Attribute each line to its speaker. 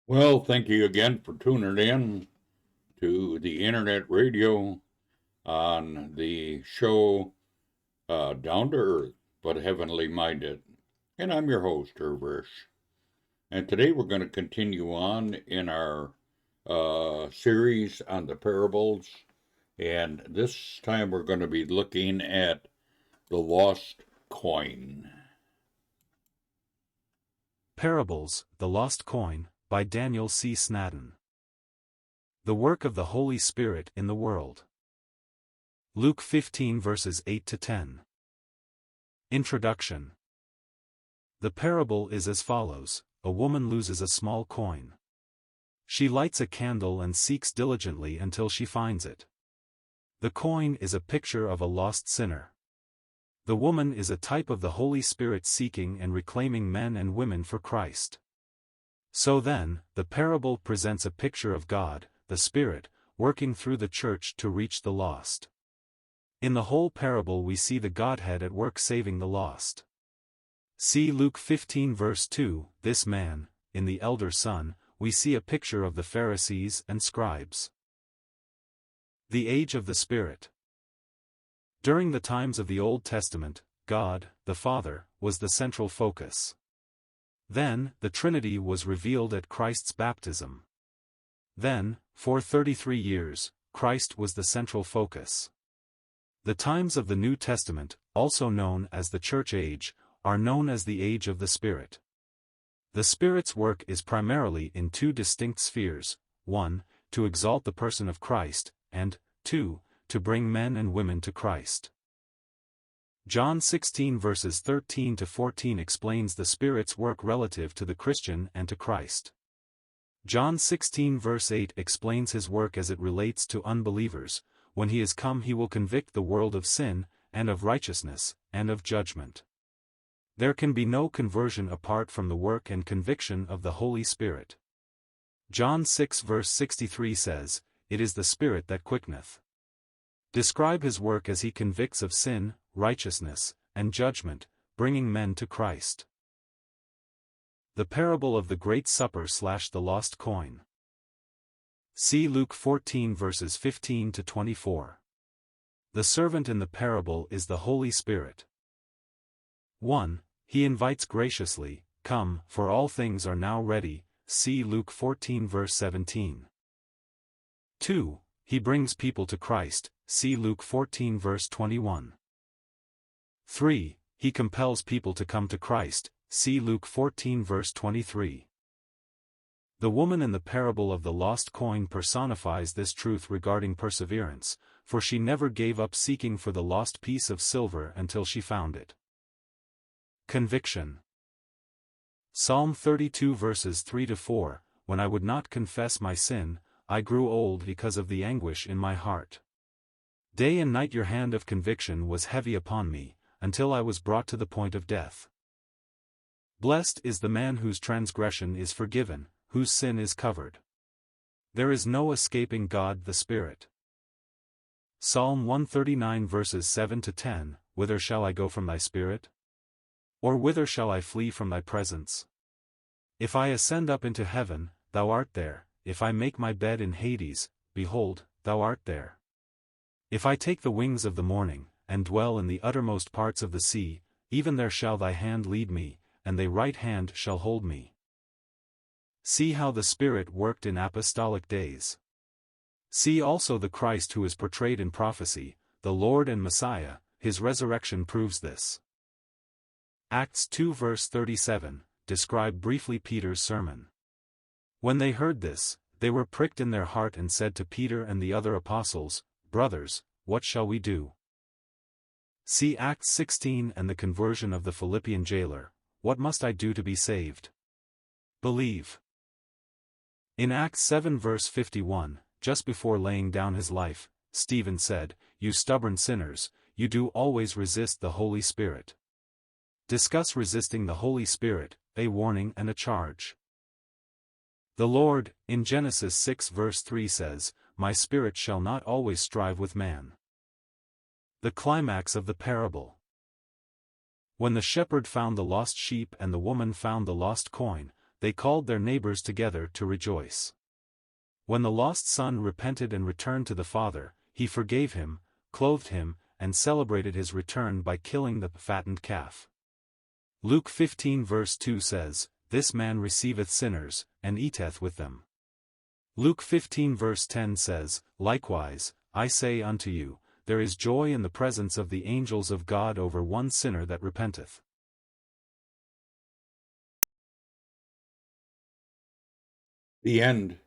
Speaker 1: Well, thank you again for tuning in to the internet radio on the show Down to Earth but Heavenly Minded. And I'm your host, Risch. And today we're going to continue on in our series on the parables. And this time we're going to be looking at the lost coin.
Speaker 2: Parables, The Lost Coin, by Daniel C. Snaddon. The work of the Holy Spirit in the world. Luke 15 verses 8 to 10. Introduction. The parable is as follows: a woman loses a small coin. She lights a candle and seeks diligently until she finds it. The coin is a picture of a lost sinner. The woman is a type of the Holy Spirit seeking and reclaiming men and women for Christ. So then, the parable presents a picture of God, the Spirit, working through the church to reach the lost. In the whole parable we see the Godhead at work saving the lost. See Luke 15 verse 2, this man, in the elder son, we see a picture of the Pharisees and scribes. The Age of the Spirit. During the times of the Old Testament, God, the Father, was the central focus. Then, the Trinity was revealed at Christ's baptism. Then, for 33 years, Christ was the central focus. The times of the New Testament, also known as the Church Age, are known as the Age of the Spirit. The Spirit's work is primarily in two distinct spheres: 1, to exalt the person of Christ, and 2, to bring men and women to Christ. John 16 verses 13 to 14 explains the Spirit's work relative to the Christian and to Christ. John 16 verse 8 explains his work as it relates to unbelievers: when he is come he will convict the world of sin, and of righteousness, and of judgment. There can be no conversion apart from the work and conviction of the Holy Spirit. John 6 verse 63 says, "It is the Spirit that quickeneth." Describe his work as he convicts of sin, righteousness, and judgment, bringing men to Christ. The parable of the Great Supper/the Lost Coin. See Luke 14 verses 15 to 24. The servant in the parable is the Holy Spirit. 1. He invites graciously, "Come, for all things are now ready," see Luke 14 verse 17. 2. He brings people to Christ, see Luke 14 verse 21. 3. He compels people to come to Christ, see Luke 14 verse 23. The woman in the parable of the lost coin personifies this truth regarding perseverance, for she never gave up seeking for the lost piece of silver until she found it. Conviction. Psalm 32 verses 3 to 4, "When I would not confess my sin, I grew old because of the anguish in my heart. Day and night your hand of conviction was heavy upon me, until I was brought to the point of death. Blessed is the man whose transgression is forgiven, whose sin is covered. There is no escaping God the Spirit." Psalm 139 verses 7 to 10, "Whither shall I go from thy Spirit? Or whither shall I flee from thy presence? If I ascend up into heaven, thou art there. If I make my bed in Hades, behold, thou art there. If I take the wings of the morning, and dwell in the uttermost parts of the sea, even there shall thy hand lead me, and thy right hand shall hold me." See how the Spirit worked in apostolic days. See also the Christ who is portrayed in prophecy, the Lord and Messiah. His resurrection proves this. Acts 2 verse 37, describe briefly Peter's sermon. "When they heard this, they were pricked in their heart and said to Peter and the other apostles, 'Brothers, what shall we do?'" See Acts 16 and the conversion of the Philippian jailer, "What must I do to be saved?" Believe. In Acts 7 verse 51, just before laying down his life, Stephen said, "You stubborn sinners, you do always resist the Holy Spirit." Discuss resisting the Holy Spirit, a warning and a charge. The Lord, in Genesis 6 verse 3 says, "My spirit shall not always strive with man." The climax of the parable. When the shepherd found the lost sheep and the woman found the lost coin, they called their neighbors together to rejoice. When the lost son repented and returned to the father, he forgave him, clothed him, and celebrated his return by killing the fattened calf. Luke 15 verse 2 says, "This man receiveth sinners, and eateth with them." Luke 15 verse 10 says, "Likewise, I say unto you, there is joy in the presence of the angels of God over one sinner that repenteth."
Speaker 1: The end.